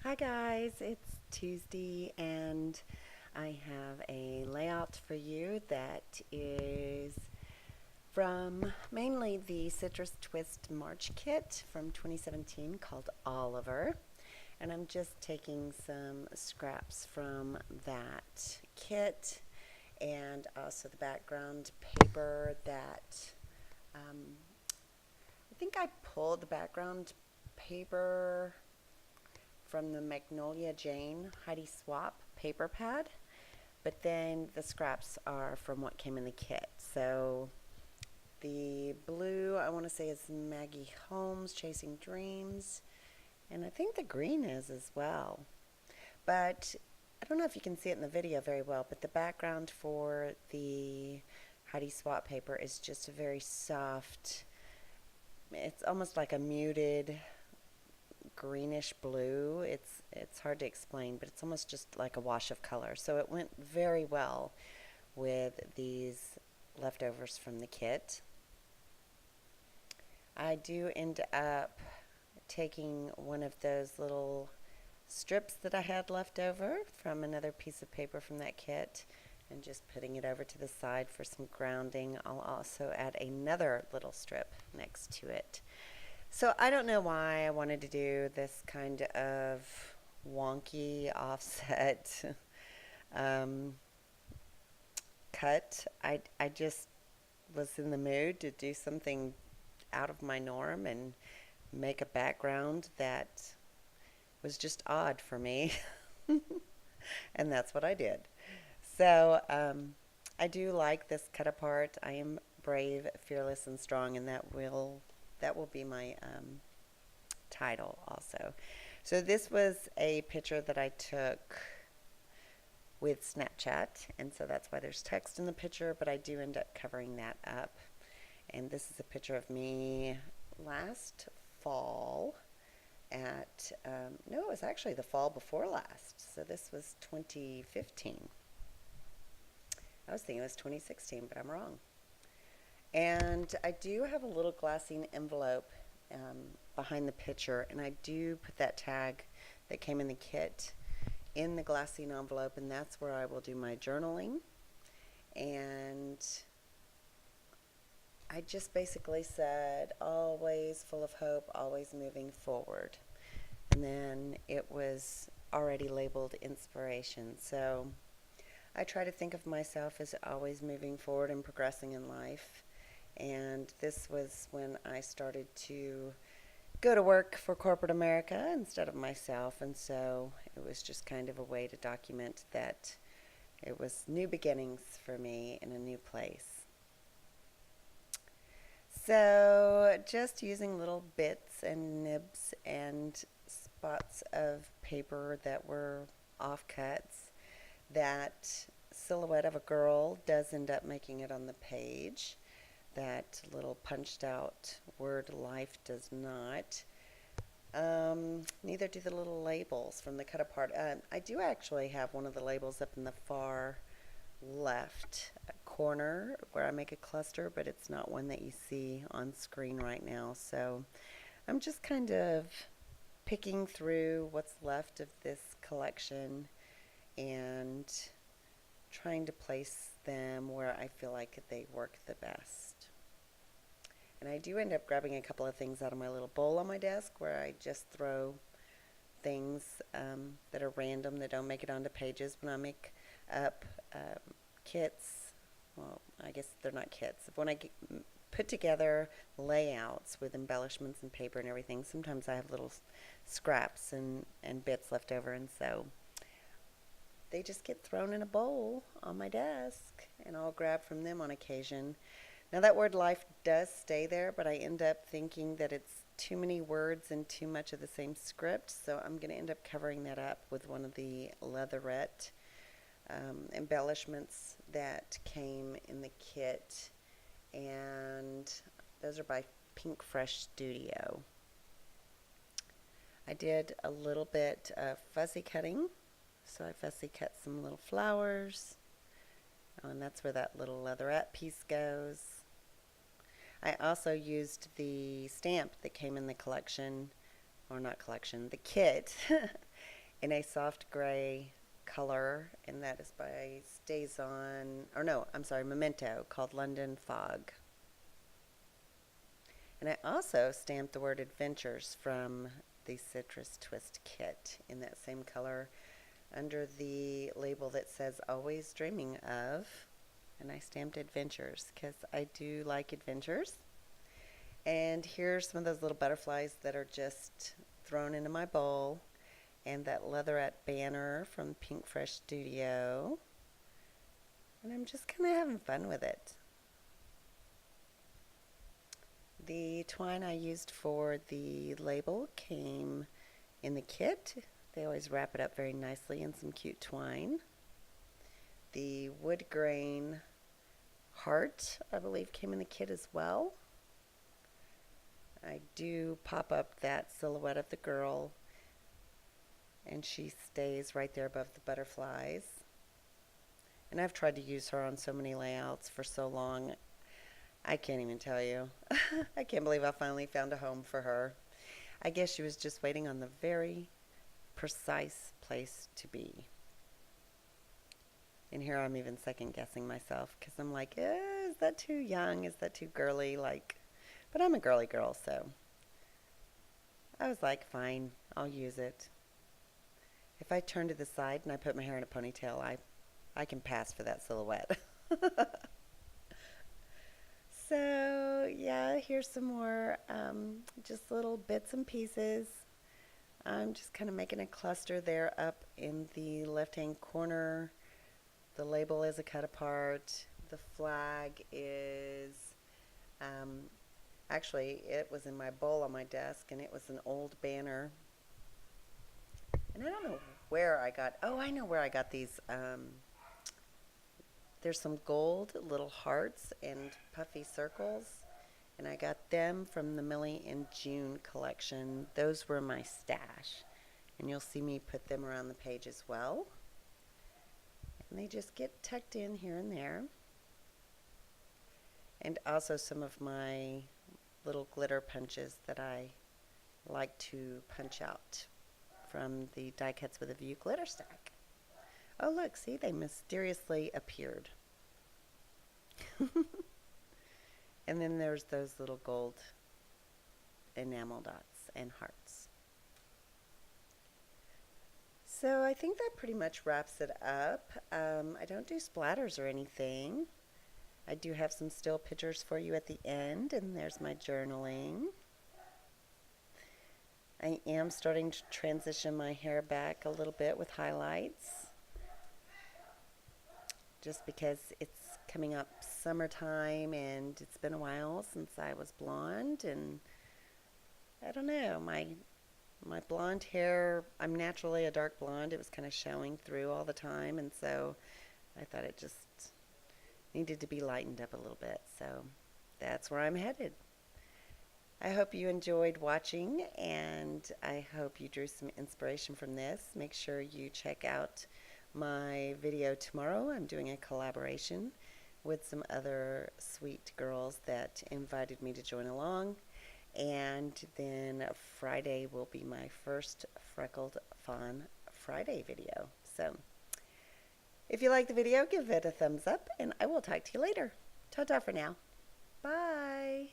Hi guys, it's Tuesday and I have a layout for you that is from mainly the Citrus Twist March kit from 2017 called Oliver. And I'm just taking some scraps from that kit and also the background paper that I think I pulled the background paper from the Magnolia Jane Heidi Swap paper pad, but then the scraps are from what came in the kit. So the blue, I want to say, is Maggie Holmes Chasing Dreams, and I think the green is as well. But I don't know if you can see it in the video very well, but the background for the Heidi Swap paper is just a very soft, it's almost like a muted greenish blue. It's hard to explain, but it's almost just like a wash of color. So it went very well with these leftovers from the kit. I do end up taking one of those little strips that I had left over from another piece of paper from that kit and just putting it over to the side for some grounding. I'll also add another little strip next to it. So I don't know why I wanted to do this kind of wonky offset um, cut. I just was in the mood to do something out of my norm and make a background that was just odd for me. And that's what I did. So I do like this cut apart. I am brave, fearless, and strong, and that will be my title also. So this was a picture that I took with Snapchat, and so that's why there's text in the picture, but I do end up covering that up. And this is a picture of me last fall at, no, it was actually the fall before last. So this was 2015. I was thinking it was 2016, but I'm wrong. And I do have a little glassine envelope behind the picture, and I do put that tag that came in the kit in the glassine envelope, and that's where I will do my journaling. And I just basically said, always full of hope, always moving forward. And then it was already labeled inspiration. So I try to think of myself as always moving forward and progressing in life. And this was when I started to go to work for corporate America instead of myself. And so it was just kind of a way to document that it was new beginnings for me in a new place. So just using little bits and nibs and spots of paper that were offcuts. That silhouette of a girl does end up making it on the page. That little punched out word life does not. Neither do the little labels from the cut apart. I do actually have one of the labels up in the far left corner where I make a cluster, but it's not one that you see on screen right now. So I'm just kind of picking through what's left of this collection and trying to place them where I feel like they work the best. And I do end up grabbing a couple of things out of my little bowl on my desk where I just throw things that are random that don't make it onto pages when I make up kits. Well, I guess they're not kits. When I put together layouts with embellishments and paper and everything, sometimes I have little scraps and bits left over, and so they just get thrown in a bowl on my desk, and I'll grab from them on occasion. Now that word life does stay there, but I end up thinking that it's too many words and too much of the same script, so I'm going to end up covering that up with one of the leatherette embellishments that came in the kit, and those are by Pink Fresh Studio. I did a little bit of fuzzy cutting, so I fussy cut some little flowers, and that's where that little leatherette piece goes. I also used the stamp that came in the collection, or not collection, the kit, in a soft gray color, and that is by Memento, called London Fog. And I also stamped the word Adventures from the Citrus Twist kit in that same color under the label that says Always Dreaming Of. And I stamped Adventures because I do like adventures. And here's some of those little butterflies that are just thrown into my bowl. And that leatherette banner from Pink Fresh Studio. And I'm just kind of having fun with it. The twine I used for the label came in the kit. They always wrap it up very nicely in some cute twine. The wood grain heart, I believe, came in the kit as well. I do pop up that silhouette of the girl, and she stays right there above the butterflies. And I've tried to use her on so many layouts for so long, I can't even tell you. I can't believe I finally found a home for her. I guess she was just waiting on the very precise place to be. And here I'm even second guessing myself because I'm like, is that too young? Is that too girly? But I'm a girly girl, so I was like, fine, I'll use it. If I turn to the side and I put my hair in a ponytail, I can pass for that silhouette. So, yeah, here's some more just little bits and pieces. I'm just kind of making a cluster there up in the left-hand corner. The label is a cut apart. The flag is, actually, it was in my bowl on my desk, and it was an old banner. And I don't know where I got, I know where I got these. There's some gold little hearts and puffy circles, and I got them from the Millie and June collection. Those were my stash, and you'll see me put them around the page as well. And they just get tucked in here and there. And also some of my little glitter punches that I like to punch out from the Die Cuts with a View glitter stack. Oh, look, see, they mysteriously appeared. And then there's those little gold enamel dots and hearts. So I think that pretty much wraps it up. I don't do splatters or anything. I do have some still pictures for you at the end, and there's my journaling. I am starting to transition my hair back a little bit with highlights, just because it's coming up summertime and it's been a while since I was blonde, and I don't know, my blonde hair, I'm naturally a dark blonde. It was kind of showing through all the time, and so I thought it just needed to be lightened up a little bit. So that's where I'm headed. I hope you enjoyed watching, and I hope you drew some inspiration from this. Make sure you check out my video tomorrow. I'm doing a collaboration with some other sweet girls that invited me to join along. And then Friday will be my first Freckled Fawn Friday video. So if you like the video, give it a thumbs up, and I will talk to you later. Ta-ta for now. Bye.